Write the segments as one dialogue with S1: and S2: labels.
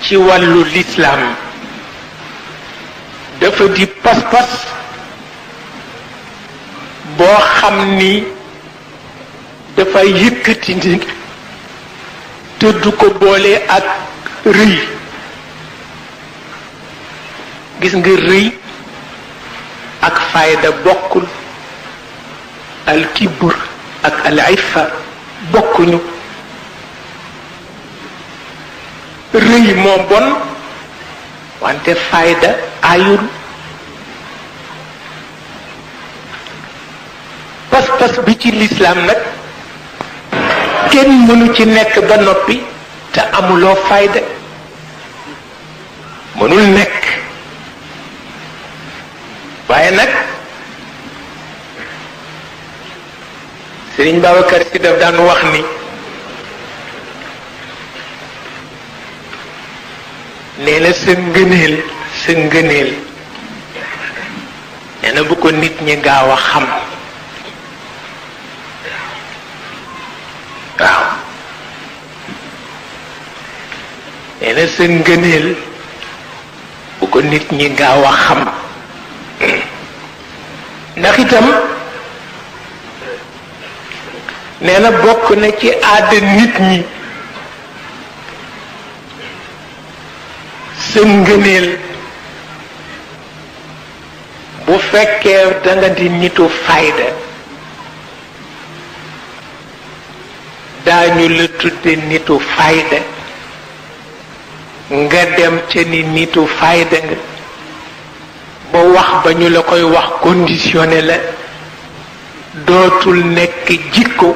S1: ci wàllu lislaam dafa di pas-pas boo xam ni dafa yëkkati nit te du ko boole ak rëy. gis nga rëy ak fayda bokkul, al kibr ak al iffa bokkuñu. rëy moo bon wante fayda ayul. pas-pas bi ci lislaam nag kenn mënu ci nekk ba noppi te amuloo fayda, mënul nekk. waaye nag Sëriñ Babacar Si daf daan wax ni nee na sa ngëneel nee na bu ko nit ñi gaaw a xam. waaw nee na sa ngëneel bu ko nit ñi gaaw a xam. ndax itam nee na bokk na ci aada nit ñi sa ngëneel bu fekkee danga di nitu fayda daañu la tudde nitu fayda nga dem ca ni nitu fayda nga ba wax ba ñu la koy wax conditionné la dootul nekk jikko,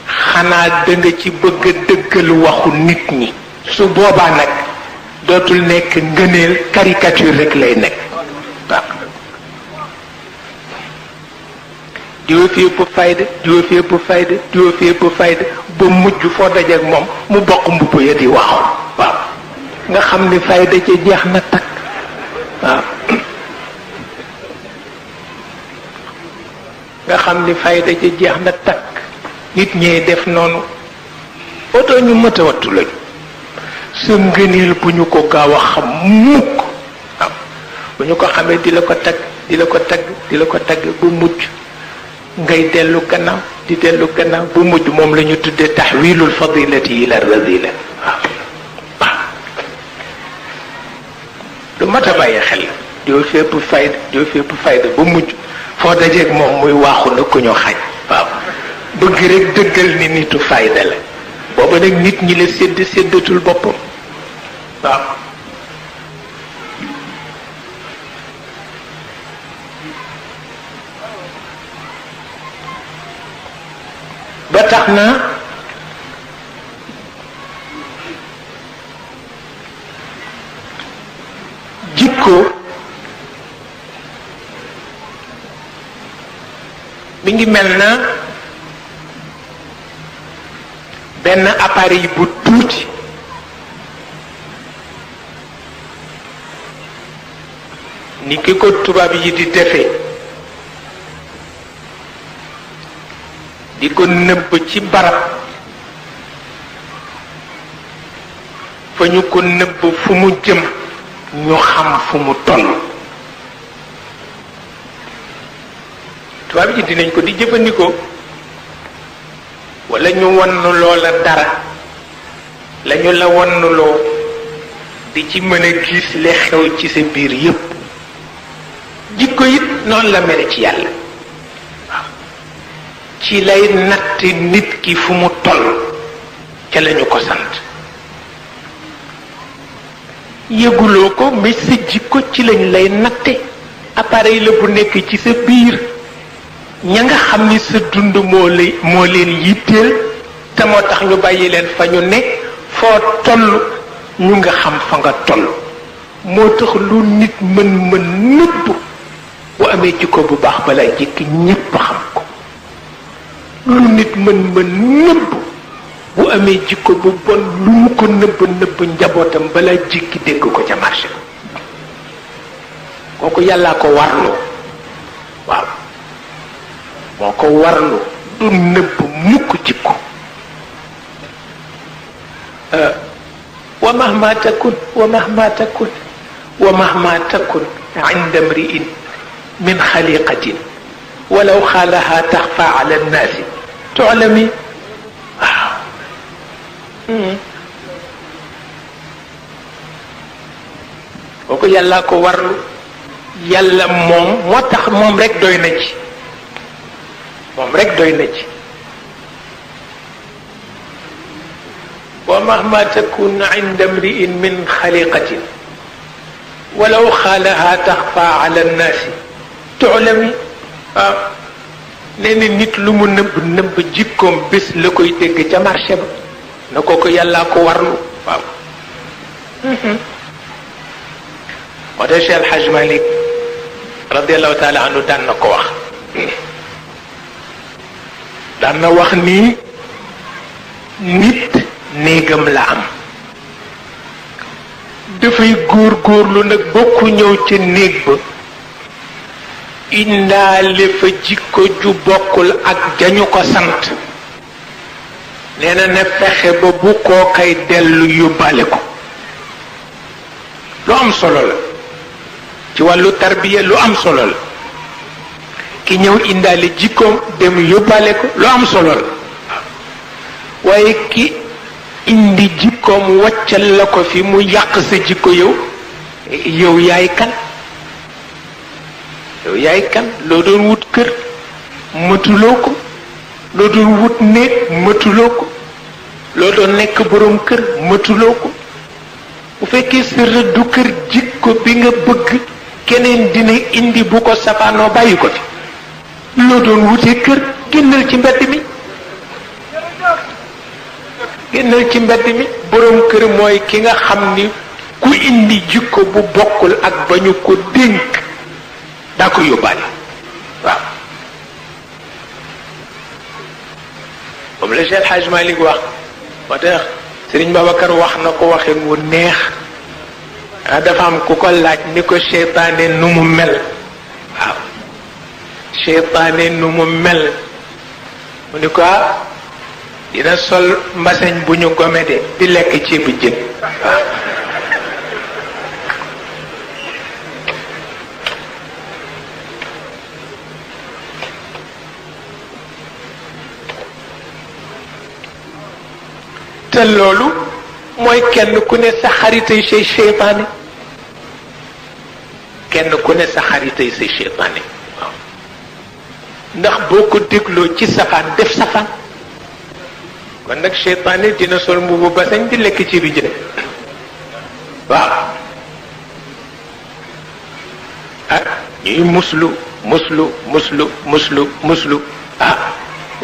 S1: xanaa danga ci bëgg a dëggal waxu nit ñi. su boobaa nag dootul nekk ngëneel, caricature rek lay nekk. waaw diwa fi ëpp fayda, diwa fi ëpp fayda, diwa fi ëpp fayda ba mujj foo dajeek moom mu bokk mbubb ya di waxu. waaw nga xam ni fayda ca jeex na takk. waaw nga xam ni fayda ci jeex na takk. nit ñee def noonu oto ñu mëta wattu lañu. sa ngëneel bu ñu ko gaaw a xam mukk. waaw bu ñu ko xamee di la ko tagg di la ko tagg di la ko tagg bu mujj ngay dellu gannaaw di dellu gannaaw bu mujj moom la ñu tuddee taxwilul fadilati ila radila. waaw lu mat a bàyyi xel diw fépp fayda diw fépp fayda ba mujj foo dajeeg moom muy waaxu na ku ñu xañ. waaw bëgg rek dëggal ni nitu fayda la. booba nag nit ñi la séddatul boppam. waaw ba tax na jikko mi ngi mel na benn appareil bu tuuti ni ki ko tubaab yi di defee di ko nëbb ci barab fa ñu ko nëbb fu mu jëm ñu xam fu mu toll. tubaab yi dinañ ko di jëfandikoo wala ñu wann loola dara lañu la wannuloo di ci mën a gis li xew ci sa biir yépp. jikko it noonu la mel ci yàlla. waaw ci lay natt nit ki fu mu toll ca lañu ko sant. yëguloo ko mais sa jikko ci lañ lay natte. appareil la bu nekk ci sa biir. ña nga xam ni sa dund moo leen yitteel te moo tax ñu bàyyi leen fa ñu ne foo toll ñu nga xam fa nga toll. moo tax lu nit mën nëbb bu amee jikko bu baax balaa jikki ñépp xam ko. lu nit mën nëbb bu amee jikko bu bon lu mu ko nëbb njabootam balaa jikki dégg ko ca marché. kooku yàllaa ko warloo. waaw moo ko warlu du nëbb mukk jikko. wa mahma mahma takun wa mahma takun wa mahma takun inda mri'in min xaliqatin walaw xaalaha taxfa ala nnaasi tu'lami waaw kooku yàlla ko warlu yàlla moom moo tax moom rek doy na ci moom rek doy na ci wa mahma takun inda mri'in min xaliqatin walaw xaalaha taxfa ala nnaasi tu'lami waaw nee na nit lu mu nëbb nëbb jikkoom bés la koy dégg ca marché ba na kooku yàllaa ko warlu waaw moo tax Cheikh El Hadj Malick radiallahu taala anhu daan na ko wax daan na wax nii nit néegam la am dafay góorgóorlu nag bokku ñëw ca néeg ba indaale fa jikko ju bokkul ak jañu ko sant nee na ne fexe ba bu koo kay dellu yóbbaale ko lu am solo la ci wàllu tarbiya lu am solo la ki ñëw indaale jikkoom dem yóbbaale ko lu am solo la waaye ki indi jikkoom waccal la ko fi mu yàq sa jikko yow yaay kan yow yaay kan loo doon wut kër matuloo ko loo doon wut néeg matuloo ko loo doon nekk boroom kër matuloo ko bu fekkee sa rëddu kër jikko bi nga bëgg keneen dina indi bu ko safaanoo bàyyi ko fi loo doon wutee kër génnal ci mbedd mi génnal ci mbedd mi boroom kër mooy ki nga xam ni ku indi jikko bu bokkul ak ba ñu ko dénk daa ko yóbbaale waaw moom la Cheikh Hadj Malick wax moo tax Serigne Babacar wax na ko waxin wu neex dafa am ku ko laaj ni ko seytaane nu mu mel waaw seytaane nu mu mel mu ni ko dina sol mbaseñ bu ñu gome de di lekk ceebu jën waaw te loolu mooy kenn ku ne sa xaritay say seytaane kenn ku ne sa xaritay say seytaane waaw ndax boo ko dégloo ci safaan def safaan kon nag seytaane dina sol mbubu basañ di lekk ci bi jëne waaw ñuy muslu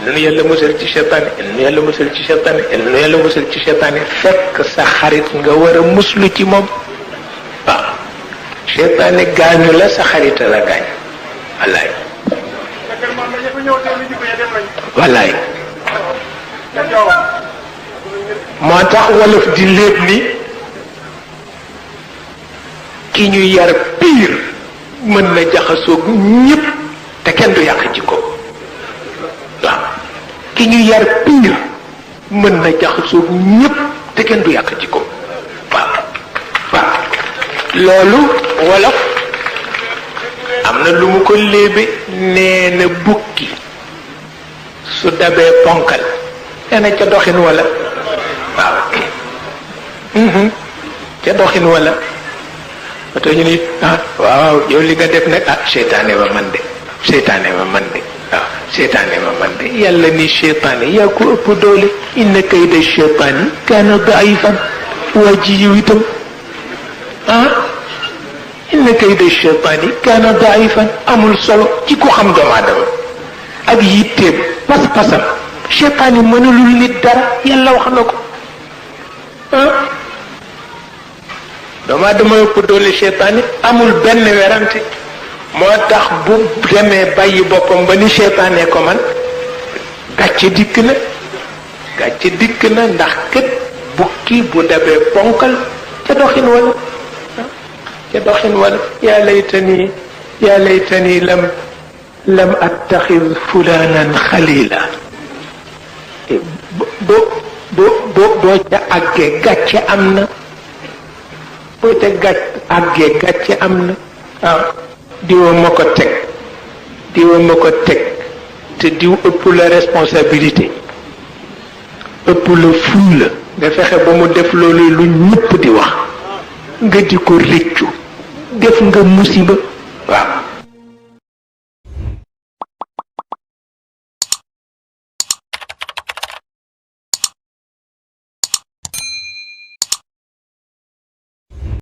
S1: nu yàlla musal ci seytaane nu yàlla musal ci seytaane nu yàlla musal ci seytaane fekk sa xarit nga war a muslu ci moom waaw seytaane gaañu la sa xarit la gaañ wallaay wallaay moo tax wolof di léeb ni ki ñu yar piir mën na jaxasoog ñépp te kenn du yàq jikko waaw ki ñu yar piir mën na jaxasoog ñépp te kenn du yàq jikko waaw waaw loolu wolof am na lu mu ko léebe nee na bukki su dabee ponkal nee na ca doxin wala waaw ca doxin wala oto ñu ni waaw yow li nga def nag seytaane ba man de seytaane ba man de waaw seytaane ba man de yàlla ni seytaane yaa ko ëpp doole inna kayda seytaani kaana daifan waa ji yiw itam inna kayda seytaani kaana daifan amul solo ci ku xam doomu aadama ak yitteem pas-pasam seytaane mënulul nit dara yàlla wax na ko doomu aadama ëpp doole seytaane amul benn werante moo tax bu demee bàyyi boppam ba ni seytaane ko man gàcce dikk na ndax kët bukki bu dabee ponkal ca doxin wala yaa laytani lam attaxid fulanan xalila boo ca àggee gàcce am na boo ca àggee gàcce am na. waaw diwa ma ko teg diwa ma ko teg te diw ëpp la responsabilité ëpp la ful la nga fexe ba mu def loolu lu ñëpp di wax nga di ko réccu def nga musiba.